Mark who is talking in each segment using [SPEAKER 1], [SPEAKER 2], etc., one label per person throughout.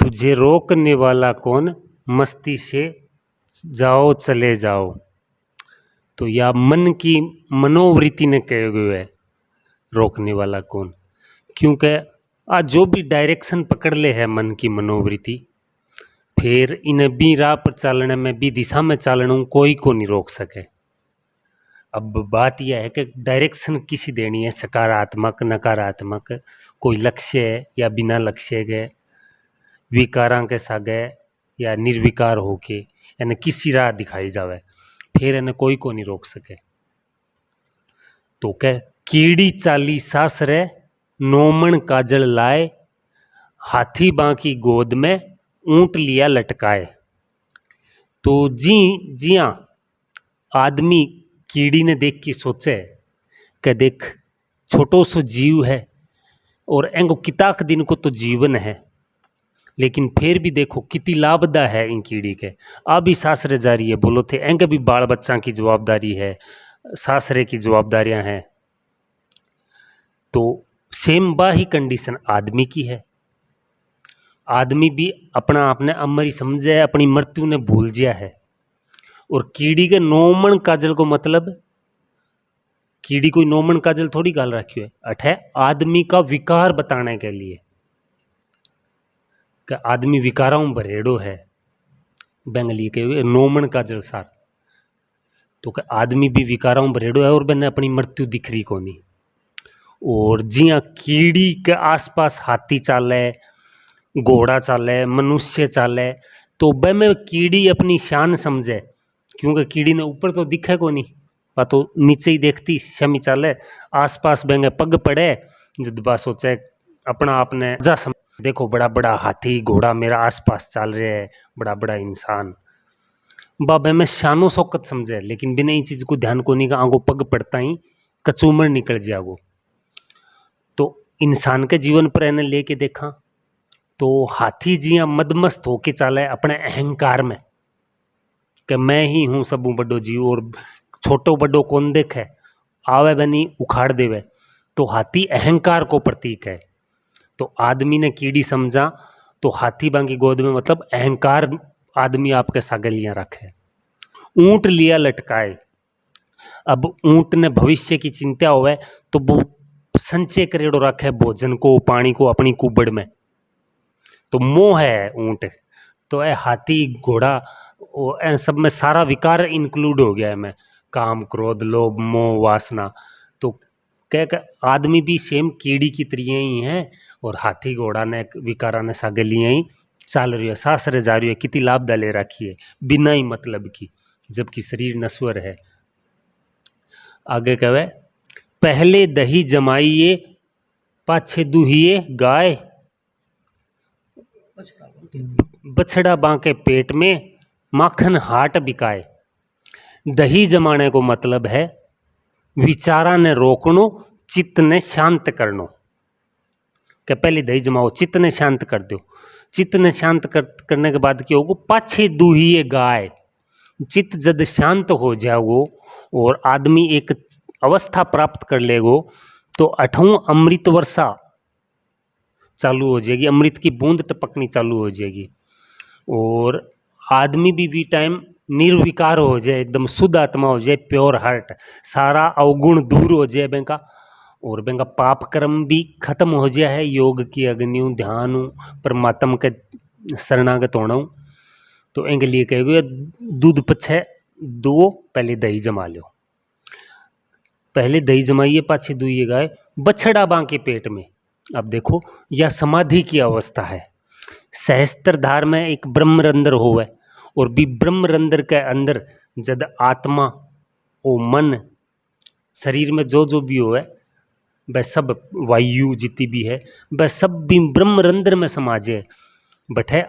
[SPEAKER 1] तुझे रोकने वाला कौन, मस्ती से जाओ चले जाओ। तो या मन की मनोवृत्ति ने कहे हुए है रोकने वाला कौन, क्योंकि आज जो भी डायरेक्शन पकड़ ले है मन की मनोवृत्ति, फिर इन्हें भी राह पर चालने में भी दिशा में चालने कोई को नहीं रोक सके। अब बात यह है कि डायरेक्शन किसी देनी है, सकारात्मक नकारात्मक, कोई लक्ष्य है या बिना लक्ष्य के, विकारां के सागे या निर्विकार होके यानी किसी राह दिखाई जावे, फिर इन्हें कोई को नहीं रोक सके। तो कह कीड़ी चाली सास रे, नोमन काजल लाए, हाथी बांकी गोद में ऊंट लिया लटकाए। तो जी हाँ, आदमी कीड़ी ने देख के सोचे कि देख छोटो सो जीव है और एंगो किताक दिन को तो जीवन है, लेकिन फिर भी देखो कितनी लाभदा है इन कीड़ी के। अभी सासरे जा रही है, बोलो थे एंगे भी बाल बच्चा की जवाबदारी है, सासरे की जवाबदारियां हैं। तो सेम बा ही कंडीशन आदमी की है। आदमी भी अपना आपने अमरी समझे, अपनी मृत्यु ने भूल जिया है। और कीड़ी के नोमन काजल को मतलब, कीड़ी कोई नोमन काजल थोड़ी गाल रखी है, अठे आदमी का विकार बताने के लिए कि आदमी विकारों भरेड़ो है, बंगली के नोमन काजल सार। तो कि आदमी भी विकारों भरेड़ो है और मैंने अपनी मृत्यु दिख रही को नहीं। और जिया कीड़ी के आसपास हाथी चाले, घोड़ा चाले, मनुष्य चाले, तो बे में कीड़ी अपनी शान समझे, क्योंकि कीड़ी ने ऊपर तो दिखे को नहीं, पा तो नीचे ही देखती शमी चाले, आसपास बेंगे पग पड़े, जद बा सोचे अपना आपने जा देखो बड़ा बड़ा हाथी घोड़ा मेरा आसपास चल रहे है, बड़ा बड़ा इंसान, बाबे में शानो शौकत समझे। लेकिन बिना इन चीज को ध्यान को नहीं का आगो पग पड़ता ही कचूमर निकल जागो। तो इंसान के जीवन पर इन्हें लेके देखा तो हाथी जिया मदमस्त होके चाले अपने अहंकार में कि मैं ही हूँ सबू बड़ो जीव और छोटो बड़ो कौन देखे, आवे बनी उखाड़ देवे। तो हाथी अहंकार को प्रतीक है। तो आदमी ने कीड़ी समझा तो हाथी बांगी गोद में मतलब अहंकार आदमी आपके सागलियां रखे। ऊंट लिया लटकाए, अब ऊंट ने भविष्य की चिंता होवे तो वो संचय करेड़ो रखे भोजन को पानी को अपनी कुबड़ में। तो मोह है ऊंट, तो ए हाथी घोड़ा सब में सारा विकार इंक्लूड हो गया है में, काम क्रोध लोभ मोह वासना। तो कह आदमी भी सेम कीड़ी की तरिया ही है और हाथी घोड़ा ने विकारा ने सागलियां ही चाल रही है, सासरे जा रही है, कितनी लाभदा ले रखी है बिना ही मतलब की, जबकि शरीर नश्वर है। आगे कहे पहले दही जमाइए, पाछे दुहिए गाय, बछड़ा बांके पेट में, माखन हाट बिकाए। दही जमाने को मतलब है विचारा ने रोकनो, चित्त ने शांत करनो। कि पहले दही जमाओ, चित्त ने शांत कर दो। चित्त ने शांत करने के बाद क्या होगा, पाछे दुहिए गाय। चित्त जब शांत हो जाओगो और आदमी एक अवस्था प्राप्त कर लेगो तो अठों अमृत वर्षा चालू हो जाएगी, अमृत की बूंद टपकनी चालू हो जाएगी और आदमी भी टाइम निर्विकार हो जाए, एकदम शुद्ध आत्मा हो जाए, प्योर हार्ट, सारा अवगुण दूर हो जाए बेंका और बेंका पाप कर्म भी खत्म हो जाए। योग की अग्नि ध्यान परमात्मा के शरणागत होना। तो इनके लिए कहेगा दूध पछे दो, पहले दही जमा लो। पहले दही जमाइए पाछे दुइये गाय, बछड़ा बांके पेट में। अब देखो यह समाधि की अवस्था है। सहस्त्रधार में एक ब्रह्मरंध्र होवे और भी ब्रह्मरंध्र के अंदर जद आत्मा ओ मन शरीर में जो भी होवे वह सब वायु जितनी भी है वह सब भी ब्रह्मरंध्र में समा जाए, बठे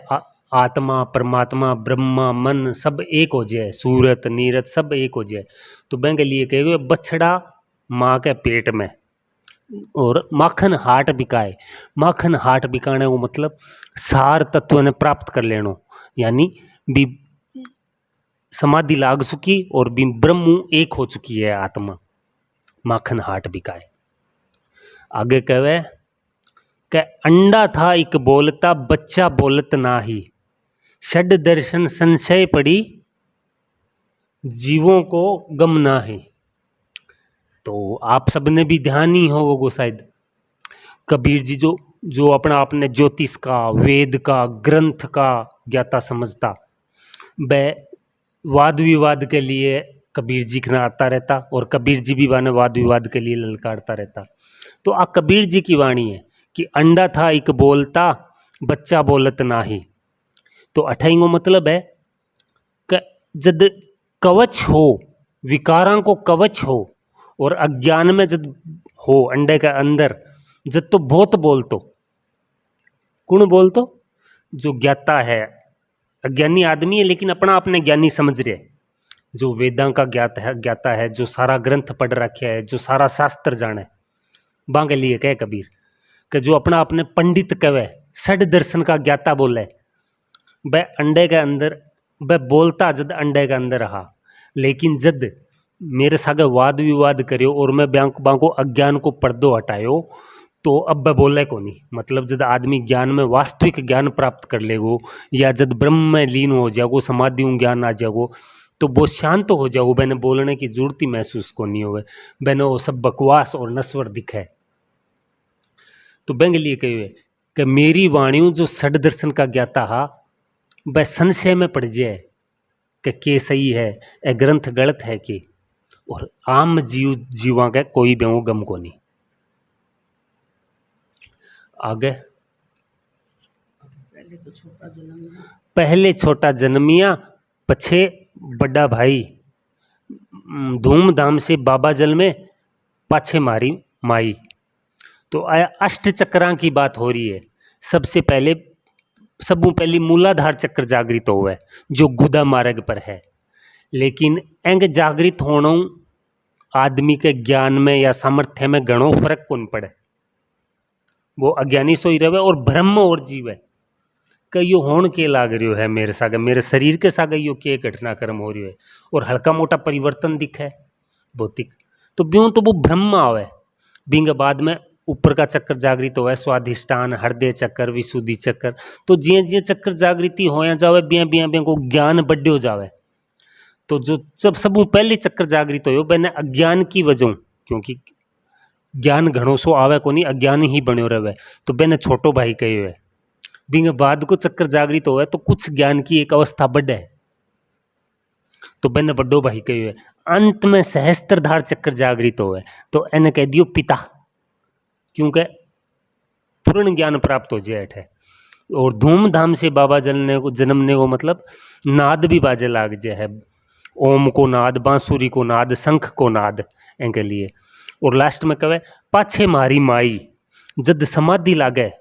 [SPEAKER 1] आत्मा परमात्मा ब्रह्मा मन सब एक हो जाए, सूरत नीरत सब एक हो जाए। तो बैंक लिए कहेगा बछड़ा माँ के पेट में और माखन हाट बिकाए। माखन हाट बिकाने को मतलब सार तत्व ने प्राप्त कर लेनो, यानी भी समाधि लाग चुकी और भी ब्रह्म एक हो चुकी है आत्मा। माखन हाट बिकाए। आगे कहे कि अंडा था एक बोलता बच्चा बोलत नाही, षड दर्शन संशय पड़ी जीवों को गम ना है। तो आप सबने भी ध्यान ही हो वो शायद कबीर जी जो जो अपना आपने ज्योतिष का, वेद का, ग्रंथ का ज्ञाता समझता, वह वाद विवाद के लिए कबीर जी के आता रहता और कबीर जी भी वाने वाद विवाद के लिए ललकारता रहता। तो आ कबीर जी की वाणी है कि अंडा था एक बोलता बच्चा बोलत नाही। तो अठाईगो मतलब है कि जद कवच हो, विकारां को कवच हो और अज्ञान में जब हो अंडे के अंदर, जब तो बहुत बोलतो, कौन बोलतो? जो ज्ञाता है, अज्ञानी आदमी है लेकिन अपना अपने ज्ञानी समझ रहे, जो वेदां का ज्ञाता है, जो सारा ग्रंथ पढ़ रखा है, जो सारा शास्त्र जाने, बांगे लिए कह कबीर कि जो अपना अपने पंडित कवे, षड दर्शन का ज्ञाता बोले, वह अंडे के अंदर, वह बोलता जद अंडे के अंदर रहा, लेकिन जद मेरे सागे वाद विवाद करियो और मैं बांको अज्ञान को पर्दो हटायो, तो अब वह बोले को नहीं। मतलब जब आदमी ज्ञान में वास्तविक ज्ञान प्राप्त कर लेगो या जब ब्रह्म में लीन हो जाओ, समाधि ज्ञान आ जाओ, तो वो शांत हो जाओ, मैंने बोलने की जरूरत ही महसूस को नहीं होवे, मैंने वो सब बकवास और नस्वर दिखे। तो बेंग लिए कहे कि मेरी वाणियों जो षड दर्शन का ज्ञाता हा, वह संशय में पड़ जाए कि के सही है, ए ग्रंथ गलत है कि, और आम जीवा के कोई बेवो गम को नहीं। आगे पहले छोटा जन्मिया पछे बड़ा भाई, धूमधाम से बाबा जल में पाछे मारी माई। तो अष्ट चक्रां की बात हो रही है। सबसे पहले सबू पहली मूलाधार चक्र जागृत हुआ है जो गुदा मार्ग पर है, लेकिन एंग जागृत होना आदमी के ज्ञान में या सामर्थ्य में घणो फर्क कौन पड़े, वो अज्ञानी सोई रहे और ब्रह्म और जीव है कि यो होण के लाग रही है मेरे सागे, मेरे शरीर के सागे यो के घटनाक्रम हो रही है और हल्का मोटा परिवर्तन दिखे भौतिक, तो ब्यों तो वो ब्रह्म आवे। बिंग बाद में ऊपर का चक्र जागृत होवे, स्वाधिष्ठान, हृदय चक्र, विशुद्धि चक्र। तो जिये जिये चक्र जागृति होया जावे, बिया बिया बिया को ज्ञान बढ़्यो जावे। तो जो जब सबू पहले चक्र जागृत हो मैंने अज्ञान की वजह, क्योंकि ज्ञान घणो सो आवे को नहीं, अज्ञान ही बन्यो रहे, तो मैंने छोटो भाई कहे हुए। बिंग बाद को चक्कर जागृत होवे तो कुछ ज्ञान की एक अवस्था बढ़े, तो मैंने बड्डो भाई कहे हुए। अंत में सहस्त्रधार चक्कर जागृत होवे तो एने कह दियो पिता, क्योंकि पूर्ण ज्ञान प्राप्त हो जाए है। और धूमधाम से बाबा जन्मने को मतलब नाद भी बाजे लाग जाए है, ओम को नाद, बांसुरी को नाद, शंख को नाद एंके लिए। और लास्ट में कहे पाछे मारी माई, जद समाधि लागे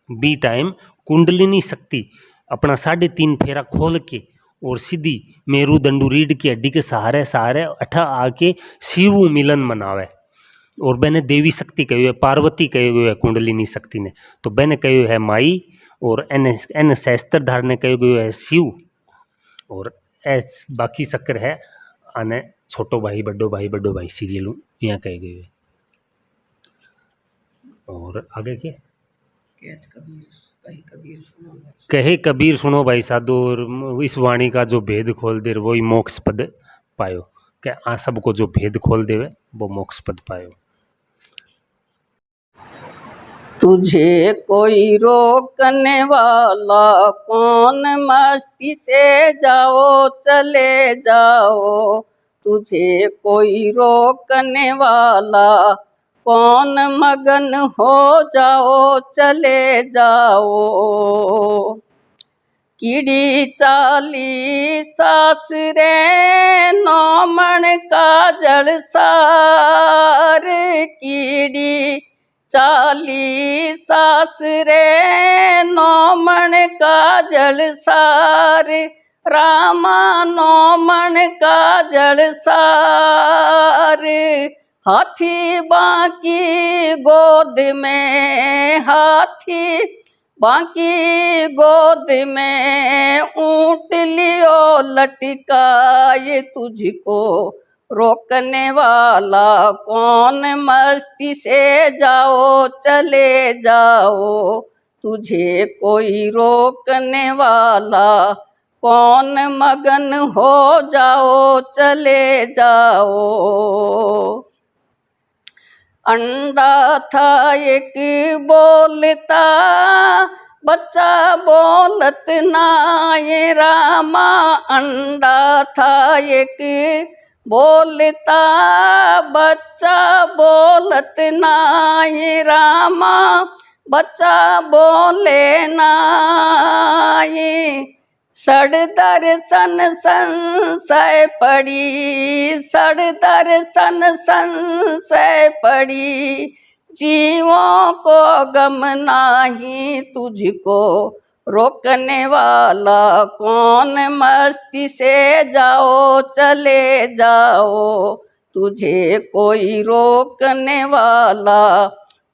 [SPEAKER 1] बी टाइम कुंडलिनी शक्ति अपना 3.5 फेरा खोल के और सीधी मेरुदंडू रीढ़ की हड्डी के सहारे सहारे अठा आके शिव मिलन मनावे। और मैंने देवी शक्ति कही है, पार्वती कही हुई है कुंडलिनी शक्ति ने, तो मैंने कही है माई, और एन सहस्त्रधार ने कही हुई है शिव, और ऐस बाकी चक्र है आने छोटो भाई बड्डो भाई सीरियल यहाँ कही गई है। और आगे क्या कहे कबीर सुनो भाई साधु, इस वाणी का जो भेद खोल दे वही मोक्ष पद पायो, कि आ सबको जो भेद खोल देवे वो मोक्ष पद पायो।
[SPEAKER 2] तुझे कोई रोकने वाला कौन, मस्ती से जाओ चले जाओ। तुझे कोई रोकने वाला कौन, मगन हो जाओ चले जाओ। कीड़ी चाली सास रे नौमण का जलसार, कीड़ी चाली सास रे नौमण का जलसार, रामा नौमण का जलसार। हाथी बाकी गोद में, हाथी बाकी गोद में ऊँट लियो लटकाए, तुझको रोकने वाला कौन, मस्ती से जाओ चले जाओ, तुझे कोई रोकने वाला कौन, मगन हो जाओ चले जाओ। अंडा था एक बोलता, बच्चा बोलत ना ये रामा। अंडा था एक बोलता, बच्चा बोलत ना ये रामा। बच्चा बोले ना ये, सड़ दर्शन संशय पड़ी, सड़ दर्शन संशय पड़ी। जीवों को गम नाही, तुझको रोकने वाला कौन, मस्ती से जाओ चले जाओ, तुझे कोई रोकने वाला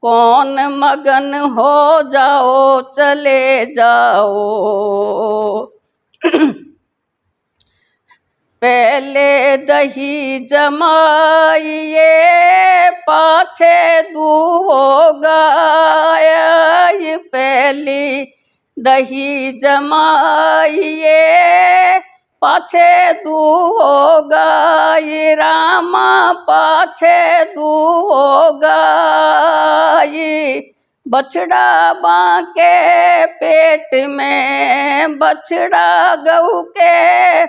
[SPEAKER 2] कौन, मगन हो जाओ चले जाओ। पहले दही जमाइए, पाछे दूहो गाय। पहली दही जमाइए, पाछे दूहो गाय रामा। पाछे दूहो गाय, बछड़ा बांके पेट में, बछड़ा गऊ के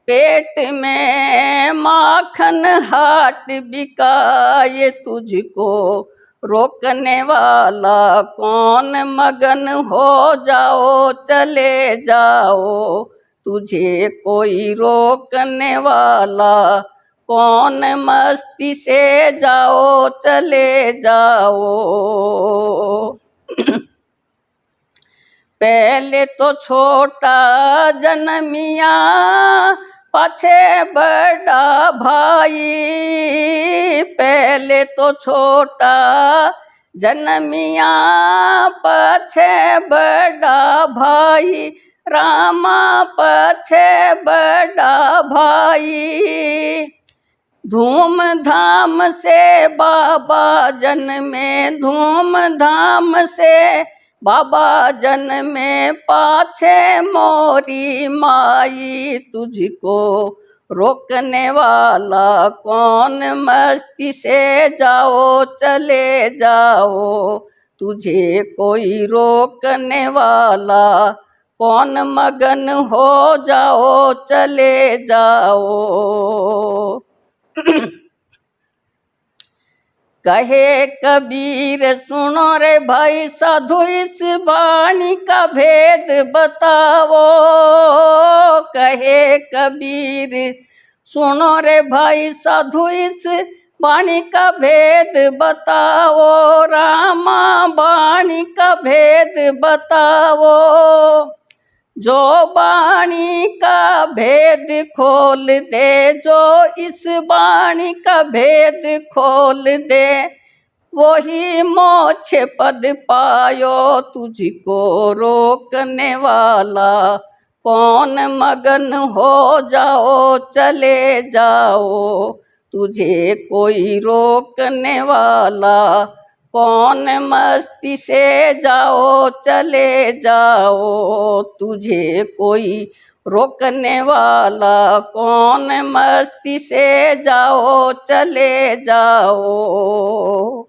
[SPEAKER 2] पेट में। माखन हाट बिकाए, तुझको रोकने वाला कौन, मगन हो जाओ चले जाओ, तुझे कोई रोकने वाला कौन, मस्ती से जाओ चले जाओ। पहले तो छोटा जन्मिया, पाछे बड़ा भाई। पहले तो छोटा जन्मिया, पाछे बड़ा भाई रामा। पाछे बड़ा भाई, धूमधाम से बाबा जन्मे, धूमधाम से बाबा जन्मे। पाछे मोरी माई, तुझको रोकने वाला कौन, मस्ती से जाओ चले जाओ, तुझे कोई रोकने वाला कौन, मगन हो जाओ चले जाओ। कहे कबीर सुनो रे भाई साधु, इस वाणी का भेद बताओ। कहे कबीर सुनो रे भाई साधु, इस वाणी का भेद बताओ रामा। वाणी का भेद बताओ, जो वाणी का भेद खोल दे, जो इस वाणी का भेद खोल दे, वही मोक्ष पद पायो। तुझको रोकने वाला कौन, मगन हो जाओ चले जाओ, तुझे कोई रोकने वाला कौन, मस्ती से जाओ चले जाओ, तुझे कोई रोकने वाला कौन, मस्ती से जाओ चले जाओ।